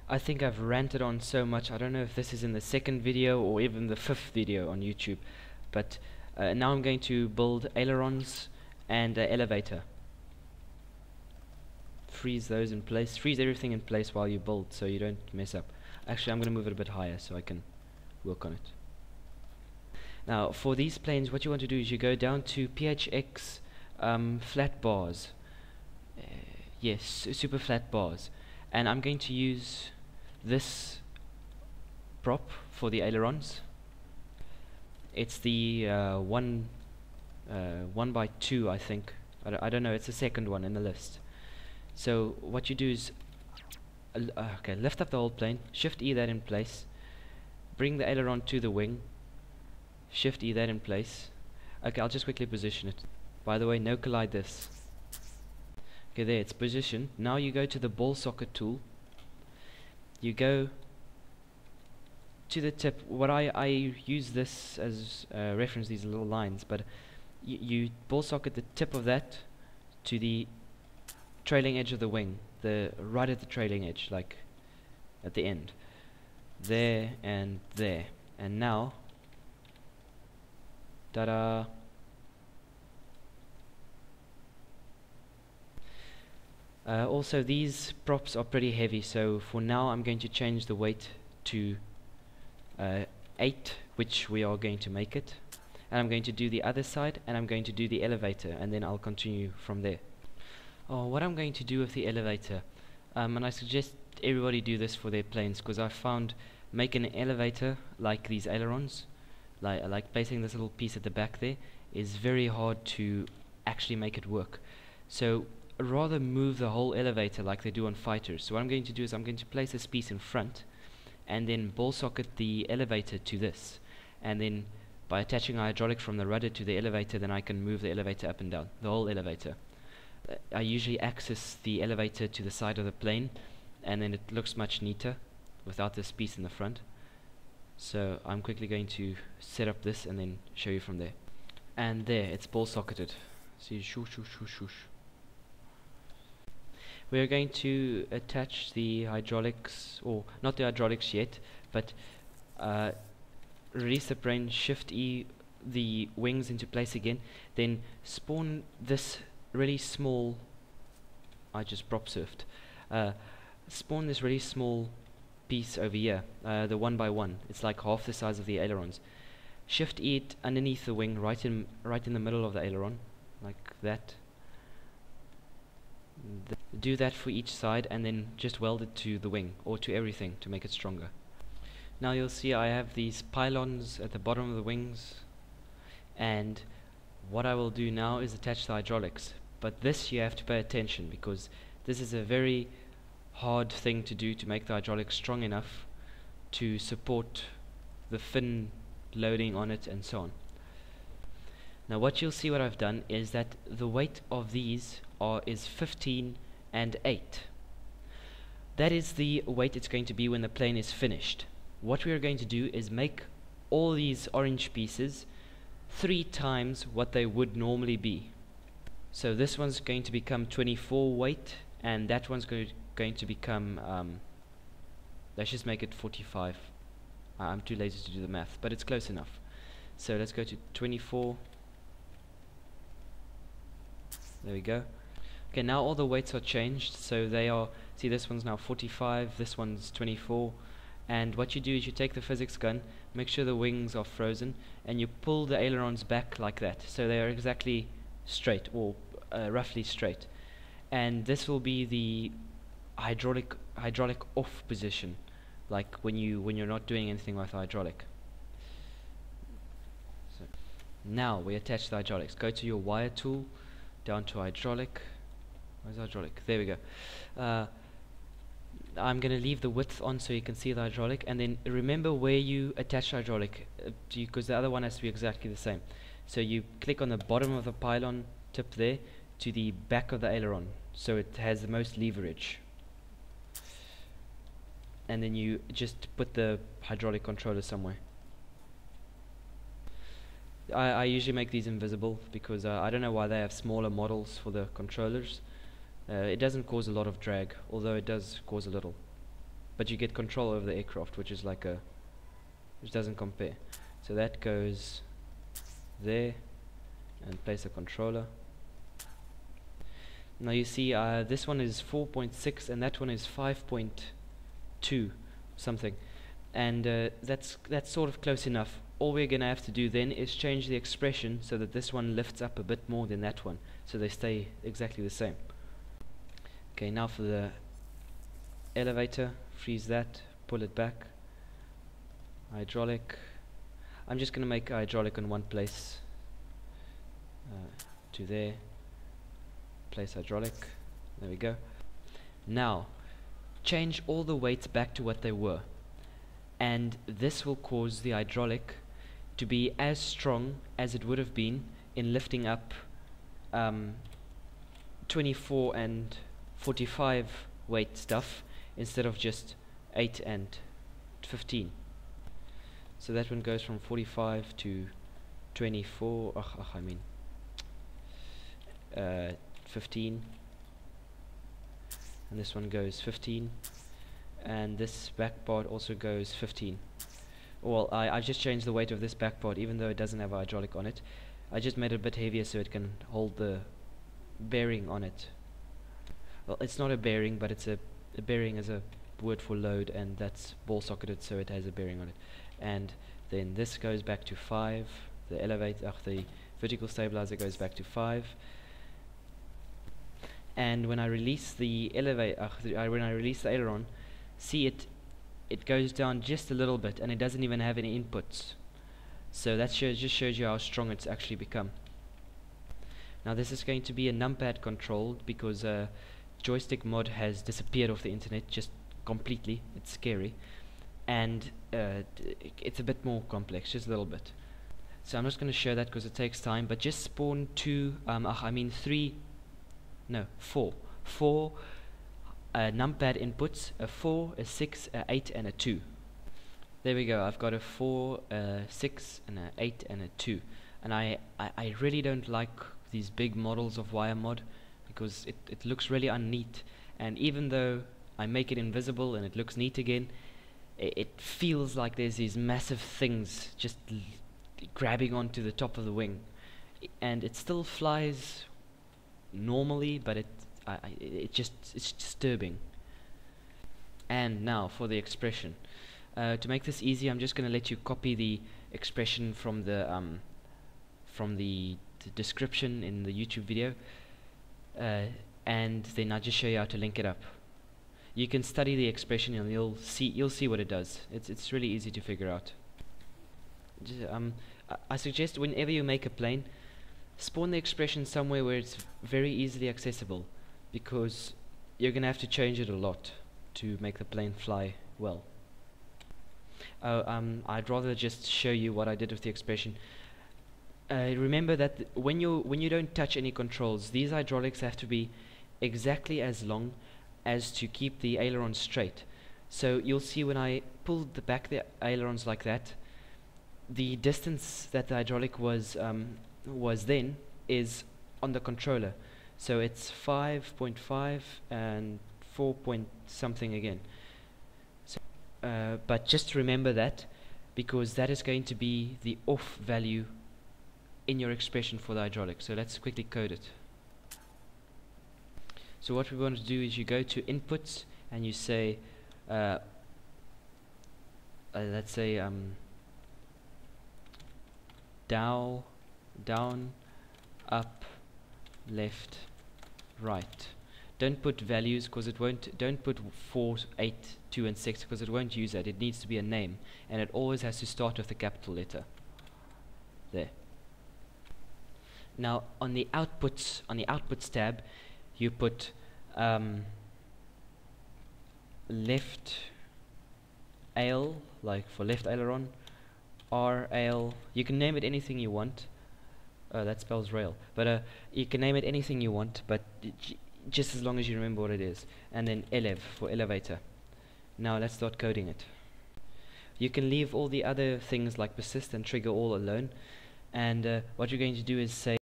I think I've ranted on so much. I don't know if this is in the second video or even the fifth video on YouTube, but now I'm going to build ailerons and an elevator. Freeze those in place. Freeze everything in place while you build so you don't mess up. Actually, I'm going to move it a bit higher so I can work on it. Now, for these planes, what you want to do is you go down to PHX flat bars. Yes, super flat bars. And I'm going to use this prop for the ailerons. It's the 1x2, I think. I don't know, it's the second one in the list. So what you do is okay, lift up the whole plane, Shift E that in place, bring the aileron to the wing, Shift E that in place. Okay, I'll just quickly position it. By the way, no collide this. Okay, there, it's positioned. Now you go to the ball socket tool. You go to the tip. What I use this as reference, these little lines, but you ball socket the tip of that to the trailing edge of the wing, right at the trailing edge, like at the end. There and there. And now, ta-da! Also, these props are pretty heavy, so for now I'm going to change the weight to 8, which we are going to make it. And I'm going to do the other side, and I'm going to do the elevator, and then I'll continue from there. What I'm going to do with the elevator, and I suggest everybody do this for their planes, because I found making an elevator like these ailerons, like placing this little piece at the back there, is very hard to actually make it work. So rather move the whole elevator like they do on fighters. So what I'm going to do is I'm going to place this piece in front and then ball socket the elevator to this, and then by attaching a hydraulic from the rudder to the elevator, then I can move the elevator up and down, the whole elevator. I usually access the elevator to the side of the plane, and then it looks much neater without this piece in the front. So I'm quickly going to set up this and then show you from there. And there, it's ball socketed. See, shoosh, shoosh, shoosh, shoosh. We are going to attach the hydraulics, or not the hydraulics yet, but release the plane, Shift E the wings into place again, then spawn this really small, I just prop surfed, spawn this really small piece over here, the 1x1. It's like half the size of the ailerons. Shift E it underneath the wing, right in the middle of the aileron, like that. Do that for each side, and then just weld it to the wing, or to everything, to make it stronger. Now you'll see I have these pylons at the bottom of the wings, and what I will do now is attach the hydraulics. But this you have to pay attention, because this is a very hard thing to do, to make the hydraulics strong enough to support the fin loading on it and so on. Now what you'll see what I've done is that the weight of these is 15 and 8. That is the weight it's going to be when the plane is finished. What we are going to do is make all these orange pieces 3 times what they would normally be. So this one's going to become 24 weight, and that one's going to become, let's just make it 45. I'm too lazy to do the math, but it's close enough. So let's go to 24. There we go. Okay, now all the weights are changed, so they are, see, this one's now 45, this one's 24, and what you do is you take the physics gun, make sure the wings are frozen, and you pull the ailerons back like that, so they are exactly straight, or roughly straight. And this will be the hydraulic off position, like when you're not doing anything with the hydraulic. So now we attach the hydraulics. Go to your wire tool, down to hydraulic. Where's hydraulic? There we go. I'm going to leave the width on so you can see the hydraulic, and then remember where you attach the hydraulic, because the other one has to be exactly the same. So you click on the bottom of the pylon tip there to the back of the aileron, so it has the most leverage. And then you just put the hydraulic controller somewhere. I usually make these invisible because I don't know why they have smaller models for the controllers. It doesn't cause a lot of drag, although it does cause a little. but you get control over the aircraft, which is like which doesn't compare. So that goes there, and place a controller. Now you see this one is 4.6 and that one is 5.2 something, and that's sort of close enough. All we're gonna have to do then is change the expression so that this one lifts up a bit more than that one, so they stay exactly the same. Okay, now for the elevator, freeze that, pull it back. Hydraulic, I'm just gonna make hydraulic in one place, to there, place hydraulic, there we go. Now change all the weights back to what they were, and this will cause the hydraulic to be as strong as it would have been in lifting up 24 and 45 weight stuff instead of just 8 and 15. So that one goes from 45 to 24, I mean 15, and this one goes 15, and this back part also goes 15. Well, I just changed the weight of this back part, even though it doesn't have a hydraulic on it. I just made it a bit heavier so it can hold the bearing on it. Well, it's not a bearing, but it's a bearing is a word for load, and that's ball socketed, so it has a bearing on it. And then this goes back to 5. The the vertical stabilizer goes back to 5. And when I release the when I release the aileron, see it goes down just a little bit, and it doesn't even have any inputs. So that just shows you how strong it's actually become. Now this is going to be a numpad controlled, because joystick mod has disappeared off the internet just completely. It's scary, and it's a bit more complex, just a little bit. So I'm just going to show that because it takes time, but just spawn four numpad inputs, a 4, a 6, a 8 and a 2. There we go, I've got a 4, a 6 and a 8 and a 2. And I really don't like these big models of WireMod, because it looks really unneat, and even though I make it invisible and it looks neat again, it feels like there's these massive things just grabbing onto the top of the wing, and it still flies normally, but it's disturbing. And now for the expression. To make this easy, I'm just going to let you copy the expression from the description in the YouTube video, and then I'll just show you how to link it up. You can study the expression and you'll see what it does. It's really easy to figure out. I suggest whenever you make a plane, spawn the expression somewhere where it's very easily accessible, because you're gonna have to change it a lot to make the plane fly well. I'd rather just show you what I did with the expression. Remember that when you don't touch any controls, these hydraulics have to be exactly as long as to keep the aileron straight. So you'll see when I pulled back the ailerons like that, the distance that the hydraulic was then is on the controller. So it's 5.5 and 4 point something again. So, but just remember that, because that is going to be the off value in your expression for the hydraulic. So let's quickly code it. So what we want to do is you go to inputs and you say let's say down, up, left, right. Don't put values, because it won't. Don't put 4, 8, 2 and 6, because it won't use that. It needs to be a name, and it always has to start with a capital letter. There. Now on the outputs tab, you put left ail, like for left aileron, R ail. You can name it anything you want. That spells rail, but you can name it anything you want, but just as long as you remember what it is. And then elev for elevator. Now let's start coding it. You can leave all the other things like persist and trigger all alone, and what you're going to do is say